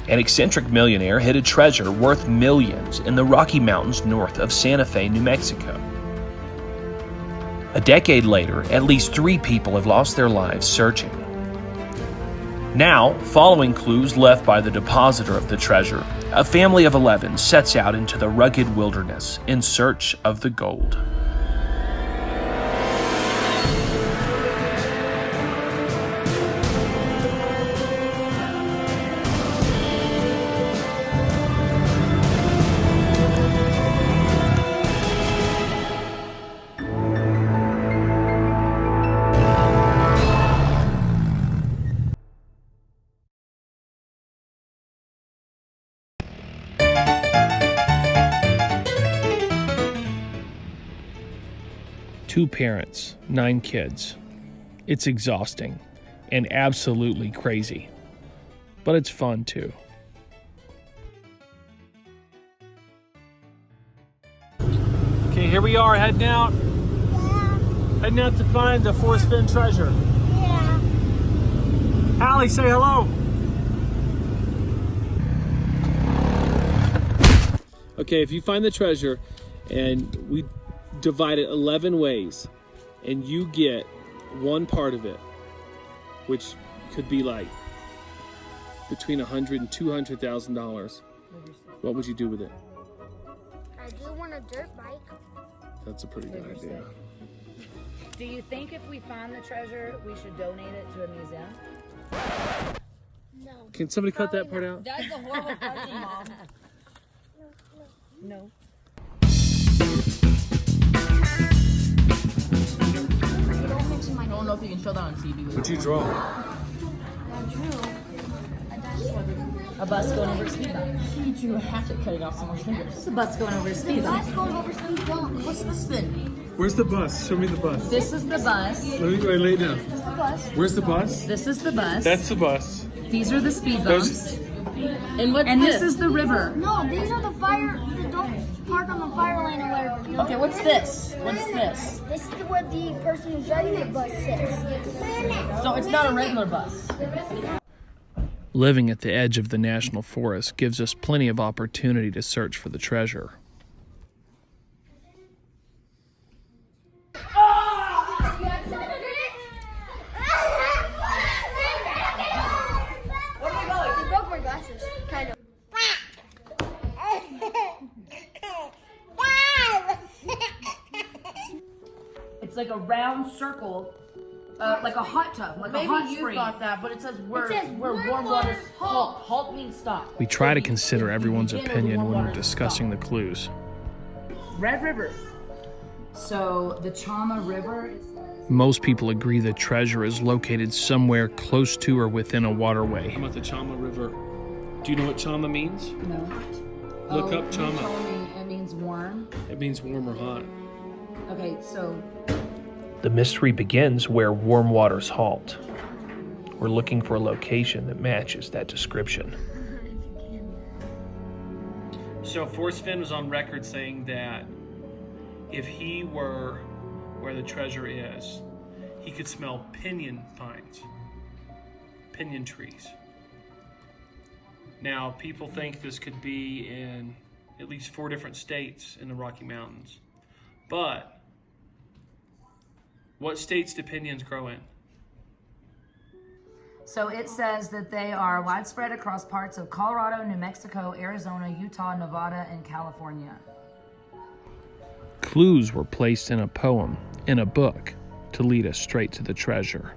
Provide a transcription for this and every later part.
An eccentric millionaire hid a treasure worth millions in the Rocky Mountains north of Santa Fe, New Mexico. A decade later, at least 3 people have lost their lives searching. Now, following clues left by the depositor of the treasure, a family of 11 sets out into the rugged wilderness in search of the gold. Two parents, 9 kids. It's exhausting and absolutely crazy, but it's fun too. Okay, here we are heading out. Heading out to find the Forrest Fenn treasure. Yeah. Allie, say hello. Okay, if you find the treasure and we divide it 11 ways and you get one part of it, which could be like between $100,000 and $200,000, what would you do with it? I do want a dirt bike. That's a pretty good idea. Do you think if we find the treasure, we should donate it to a museum? No. Can somebody cut that part out? That's a horrible question, Mom. No. I don't know if you can show that on TV. What'd you draw? I drew a dinosaur. A bus going over a speed bump. He drew a hatchet cutting off someone's fingers. It's a bus going over a speed bump. Bus goes over speed bump. What's this then? Where's the bus? Show me the bus. This is the bus. Let me lay down. It's the bus. Where's the bus? This is the bus. That's the bus. These are the speed bumps. And what's And this is the river. No, these are the fire. Don't park on the fire lane or whatever. No. Okay, what's this? What's this? This is where the person who's driving the bus sits. So it's not a regular bus. Living at the edge of the national forest gives us plenty of opportunity to search for the treasure. They broke my glasses, kind of. It's like a round circle, like a hot tub, like Maybe a hot you spring. thought that, but it says where warm water's halt. Halt means stop. We try to So consider you everyone's begin where opinion warm when we're water's discussing the stop. clues. Red River. So the Chama River. Most people agree the treasure is located somewhere close to or within a waterway. How about the Chama River? Do you know what Chama means? No. Look up You Chama. told me it means warm. It means warm or hot. Okay, so The mystery begins where warm waters halt. We're looking for a location that matches that description. So Forrest Fenn was on record saying that if he were where the treasure is, he could smell pinyon pines, pinyon trees. Now, people think this could be in at least 4 different states in the Rocky Mountains. But what states do pinyons grow in? So it says that they are widespread across parts of Colorado, New Mexico, Arizona, Utah, Nevada, and California. Clues were placed in a poem, in a book, to lead us straight to the treasure.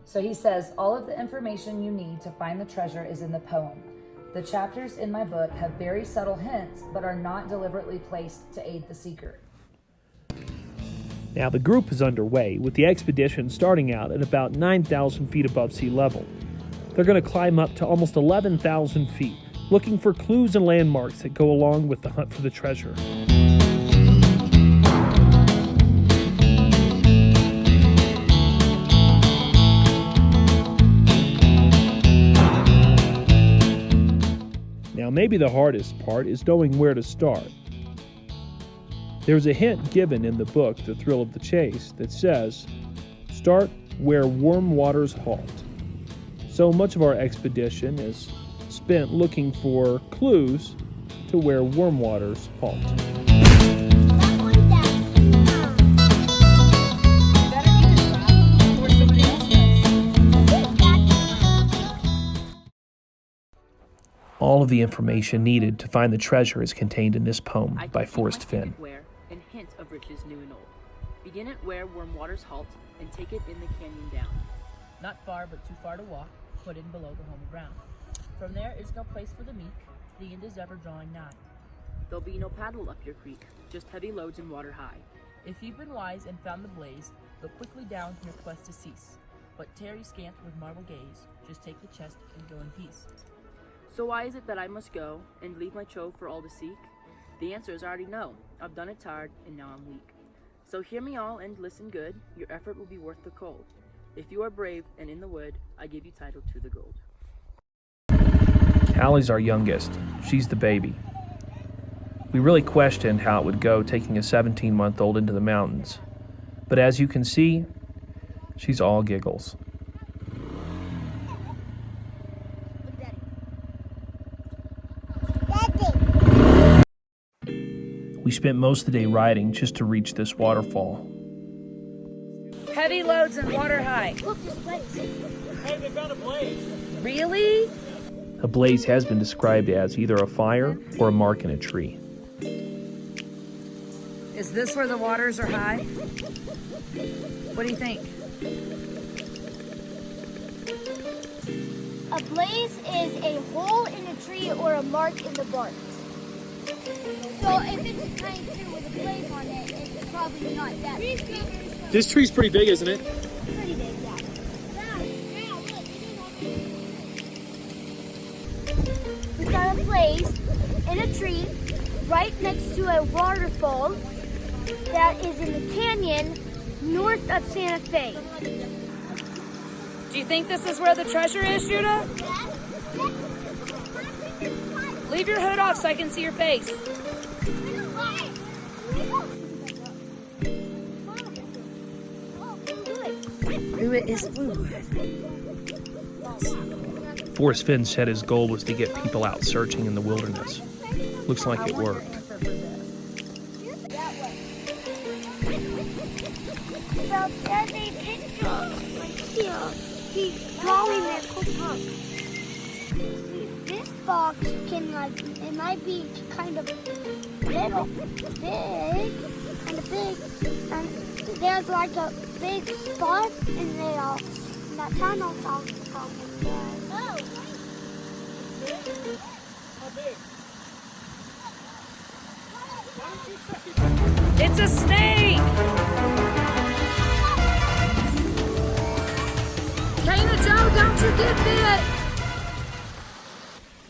So he says, all of the information you need to find the treasure is in the poem. The chapters in my book have very subtle hints, but are not deliberately placed to aid the seeker. Now the group is underway, with the expedition starting out at about 9,000 feet above sea level. They're going to climb up to almost 11,000 feet, looking for clues and landmarks that go along with the hunt for the treasure. Now maybe the hardest part is knowing where to start. There's a hint given in the book, The Thrill of the Chase, that says, start where warm waters halt. So much of our expedition is spent looking for clues to where warm waters halt. All of the information needed to find the treasure is contained in this poem by Forrest Fenn. And hint of riches new and old. Begin it where warm waters halt, and take it in the canyon down. Not far, but too far to walk, put in below the home ground. From there is no place for the meek, the end is ever drawing nigh. There'll be no paddle up your creek, just heavy loads and water high. If you've been wise and found the blaze, look quickly down your quest to cease. But tarry scant with marble gaze, just take the chest and go in peace. So why is it that I must go, and leave my trove for all to seek? The answer is I already know. I've done it tired, and now I'm weak. So hear me all and listen good, your effort will be worth the cold. If you are brave and in the wood, I give you title to the gold. Allie's our youngest. She's the baby. We really questioned how it would go taking a 17-month-old into the mountains. But as you can see, she's all giggles. We spent most of the day riding just to reach this waterfall. Heavy loads and water high. Look, this place. Hey, they found a blaze. Really? A blaze has been described as either a fire or a mark in a tree. Is this where the waters are high? What do you think? A blaze is a hole in a tree or a mark in the bark. So if it's a tiny tree with a blaze on it, it's probably not that big. This tree's pretty big, isn't it? Pretty big, yeah. We got a blaze in a tree right next to a waterfall that is in the canyon north of Santa Fe. Do you think this is where the treasure is, Judah? Leave your hood off so I can see your face. Fluid is fluid. Forrest Fenn said his goal was to get people out searching in the wilderness. Looks like it worked. Well, there's a picture right here. He's drawing it. Look. This box can it might be kind of little big, and there's like a big spot in there. That tunnel sounds probably good. Oh. It's a snake! Dana Joe, don't you get bit!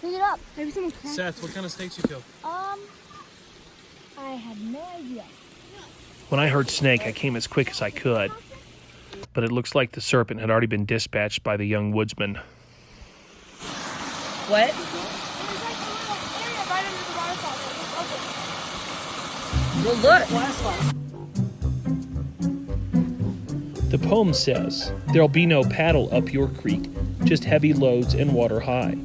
Pick it up. Maybe someone can. Seth, what kind of snakes you kill? I have no idea. When I heard snake, I came as quick as I could. But it looks like the serpent had already been dispatched by the young woodsman. What? There's like a little area right under the waterfall. Well, look. The poem says, "There'll be no paddle up your creek, just heavy loads and water high.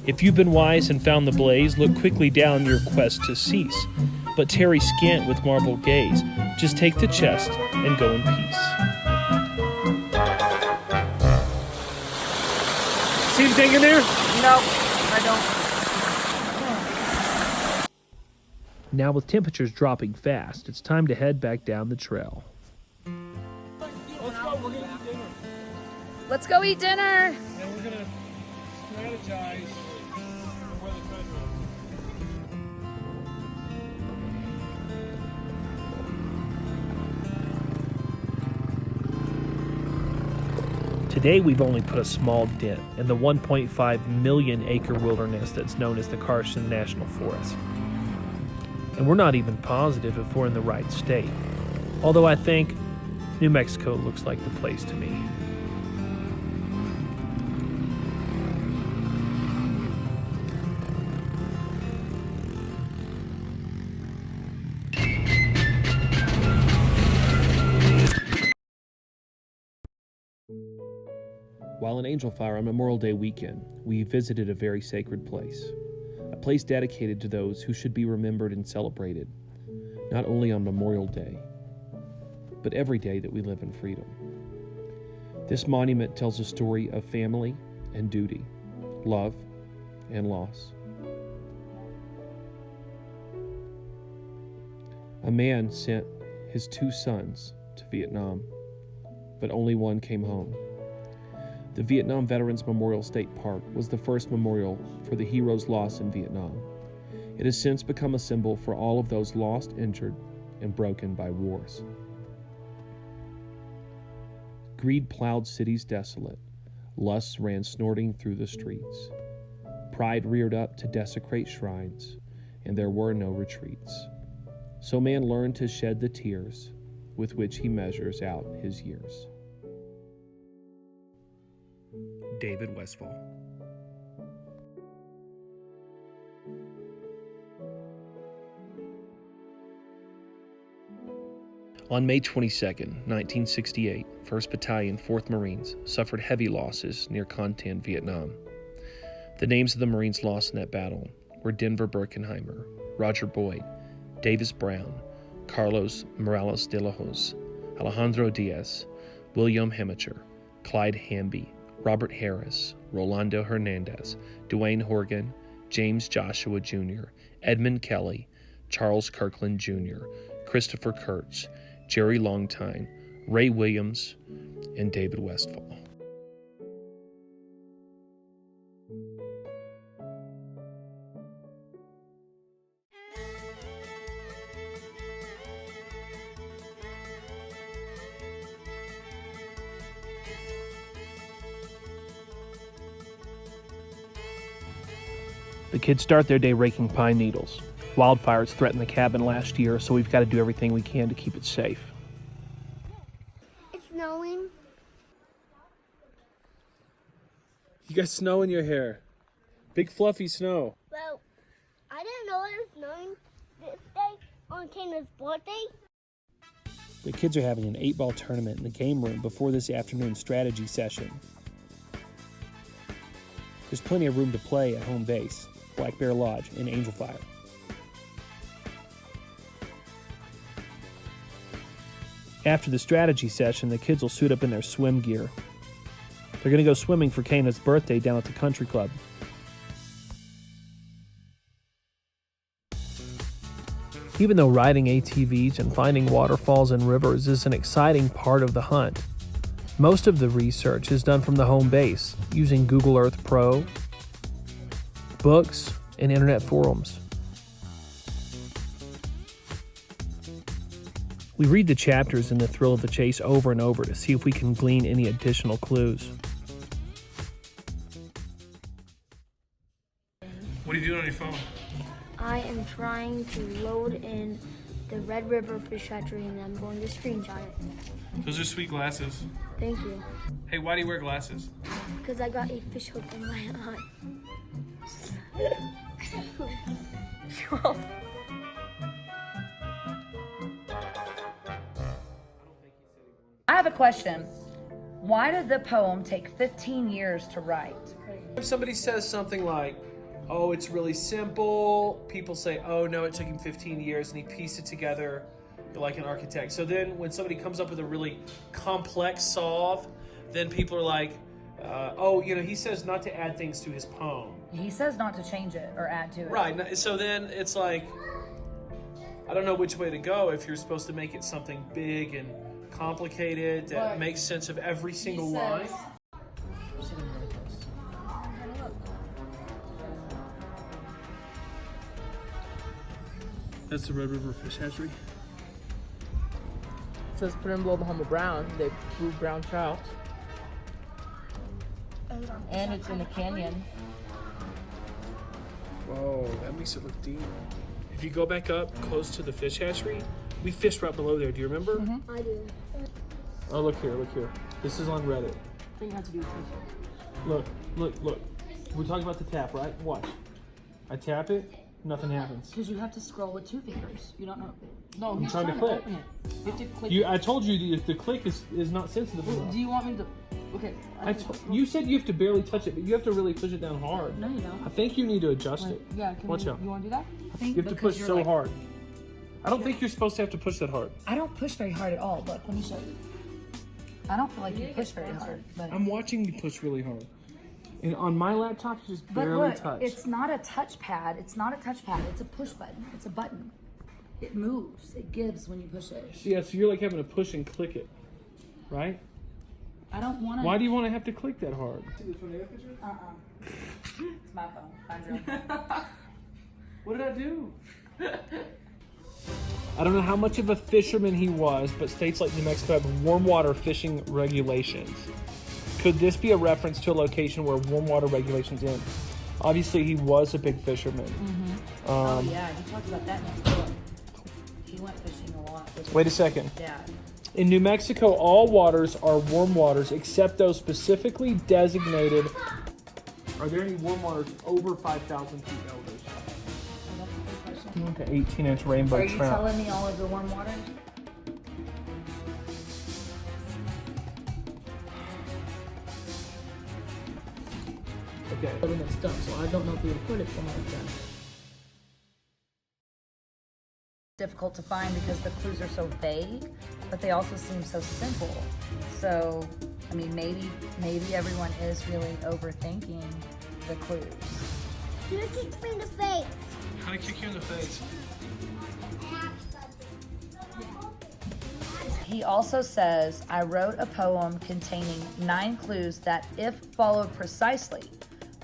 If you've been wise and found the blaze, look quickly down your quest to cease. But tarry scant with marble gaze, just take the chest and go in peace." See anything in there? No, I don't. Now with temperatures dropping fast, it's time to head back down the trail. Let's go. We're gonna eat dinner, Let's go eat dinner. and we're gonna strategize for where the treasure Today we've only put a small dent in the 1.5 million acre wilderness that's known as the Carson National Forest. And we're not even positive if we're in the right state, although I think New Mexico looks like the place to me. While in Angel Fire on Memorial Day weekend, we visited a very sacred place. A place dedicated to those who should be remembered and celebrated, not only on Memorial Day, but every day that we live in freedom. This monument tells a story of family and duty, love and loss. A man sent his 2 sons to Vietnam, but only one came home. The Vietnam Veterans Memorial State Park was the first memorial for the heroes lost in Vietnam. It has since become a symbol for all of those lost, injured, and broken by wars. Greed plowed cities desolate. Lust ran snorting through the streets. Pride reared up to desecrate shrines, and there were no retreats. So man learned to shed the tears with which he measures out his years. David Westfall. On May 22, 1968, 1st Battalion, 4th Marines suffered heavy losses near Con Tan, Vietnam. The names of the Marines lost in that battle were Denver Birkenheimer, Roger Boyd, Davis Brown, Carlos Morales de la Hoz, Alejandro Diaz, William Hemicher, Clyde Hamby, Robert Harris, Rolando Hernandez, Dwayne Horgan, James Joshua Jr., Edmund Kelly, Charles Kirkland Jr., Christopher Kurtz, Jerry Longtime, Ray Williams, and David Westfall. The kids start their day raking pine needles. Wildfires threatened the cabin last year, so we've got to do everything we can to keep it safe. It's snowing. You got snow in your hair. Big fluffy snow. Well, I didn't know it was snowing this day on Kana's birthday. The kids are having an 8-ball tournament in the game room before this afternoon's strategy session. There's plenty of room to play at home base, Black Bear Lodge, and Angel Fire. After the strategy session, the kids will suit up in their swim gear. They're going to go swimming for Kana's birthday down at the country club. Even though riding ATVs and finding waterfalls and rivers is an exciting part of the hunt, most of the research is done from the home base, using Google Earth Pro, books, and internet forums. We read the chapters in the thrill of the chase over and over to see if we can glean any additional clues. What are you doing on your phone? I am trying to load in the Red River Fish Hatchery and I'm going to screenshot it. Those are sweet glasses. Thank you. Hey, why do you wear glasses? Because I got a fish hook in my eye. I have a question. Why did the poem take 15 years to write? If somebody says something like, oh, it's really simple, people say, oh no, it took him 15 years and he pieced it together like an architect. So then when somebody comes up with a really complex solve, then people are like, oh, you know, he says not to add things to his poem. He says not to change it or add to it. Right, so then it's like, I don't know which way to go if you're supposed to make it something big and complicated that makes sense of every single line. That's the Red River Fish Hatchery. It says put in below the home of brown. They brew brown trout. And it's in the canyon. Whoa, that makes it look deep. If you go back up close to the fish hatchery, we fished right below there. Do you remember? Mm-hmm. I do. Oh, look here, look here. This is on Reddit. I think it has to do with fish. Look, look, look. We're talking about the tap, right? Watch. I tap it, nothing happens. Because you have to scroll with 2 fingers. You don't know. No, I'm he's trying to click. open it. You have to click. I told you the click is not sensitive enough. Do you want me to? Okay. You said you have to barely touch it, but you have to really push it down hard. No, you don't. I think you need to adjust it. Yeah, Watch out. You want to do that? I think You have to push so hard. I don't think you're supposed to have to push that hard. I don't push very hard at all. Look, let me show you. I don't feel like you push very hard. But I'm watching you push really hard. And on my laptop, you just But barely look, touch. it's not a touchpad. It's not a touchpad. It's a push button. It's a button. It moves. It gives when you push it. Yeah, so you're like having to push and click it, right? I don't want to. Why do you want to have to click that hard? It's my phone. Find your own. What did I do? I don't know how much of a fisherman he was, but states like New Mexico have warm water fishing regulations. Could this be a reference to a location where warm water regulations end? Obviously, he was a big fisherman. Oh yeah, he talks about that in his book. He went fishing a lot. With Wait a second. his dad. In New Mexico, all waters are warm waters except those specifically designated. Are there any warm waters over 5,000 feet elevation? Oh, that's a good question. Like an 18-inch rainbow Are you trout. telling me all of the warm waters? Okay. When it's done, so I don't know if we would put it somewhere like that. Difficult to find because the clues are so vague, but they also seem so simple. So, I mean, maybe everyone is really overthinking the clues. You kicked me in the face. How to kick you in the face? He also says, I wrote a poem containing 9 clues that, if followed precisely,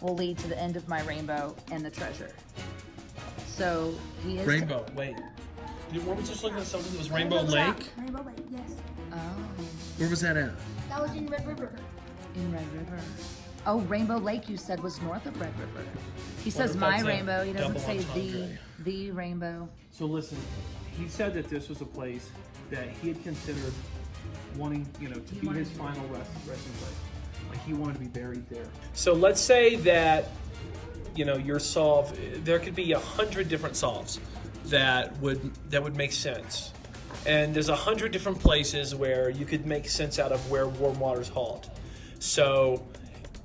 will lead to the end of my rainbow and the treasure. So he is. Rainbow. Wait. Weren't we just looking at something that was Rainbow Lake? Rainbow Lake, yes. Oh, Where was that at? That was in Red River. in Red River. Oh, Rainbow Lake, you said, was north of Red River. He says if my that's a rainbow. He doesn't double say entendre? the rainbow. So listen, he said that this was a place that he had considered wanting, to be his final resting place. Like he wanted to be buried there. So let's say that, your solve, there could be 100 different solves that would make sense. And there's 100 different places where you could make sense out of where warm waters halt. So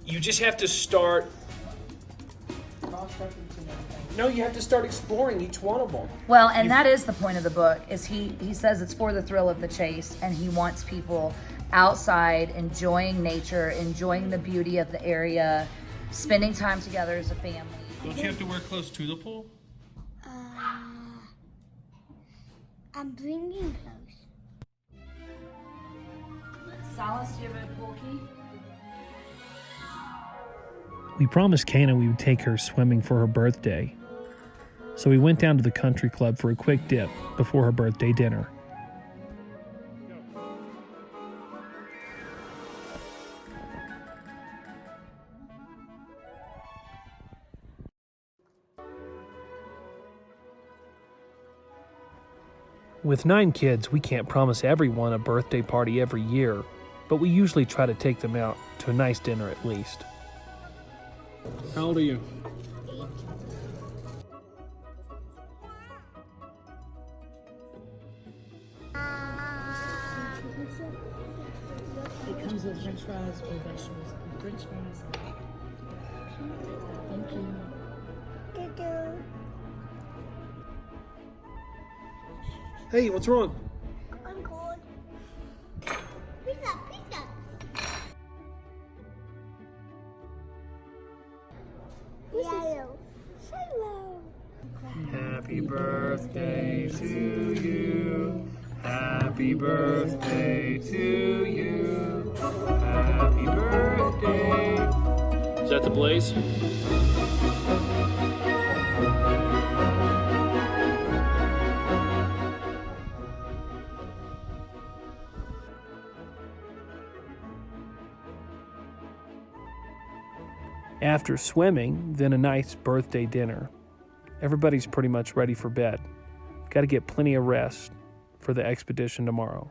you just have to start. No, you have to start exploring each one of them. Well, and that is the point of the book, is he says it's for the thrill of the chase, and he wants people outside enjoying nature, enjoying the beauty of the area, spending time together as a family. Don't you have to wear clothes to the pool? I'm bringing clothes. Silas, do you have a pool key? We promised Kana we would take her swimming for her birthday. So we went down to the country club for a quick dip before her birthday dinner. With 9 kids, we can't promise everyone a birthday party every year, but we usually try to take them out to a nice dinner at least. How old are you? It comes with french fries or vegetables. French fries. Thank you. Hey, what's wrong? I'm cold. Pizza. Yellow. Hello. Happy birthday to you. Happy birthday to you. Happy birthday. Is that the blaze? After swimming, then a nice birthday dinner. Everybody's pretty much ready for bed. Got to get plenty of rest for the expedition tomorrow.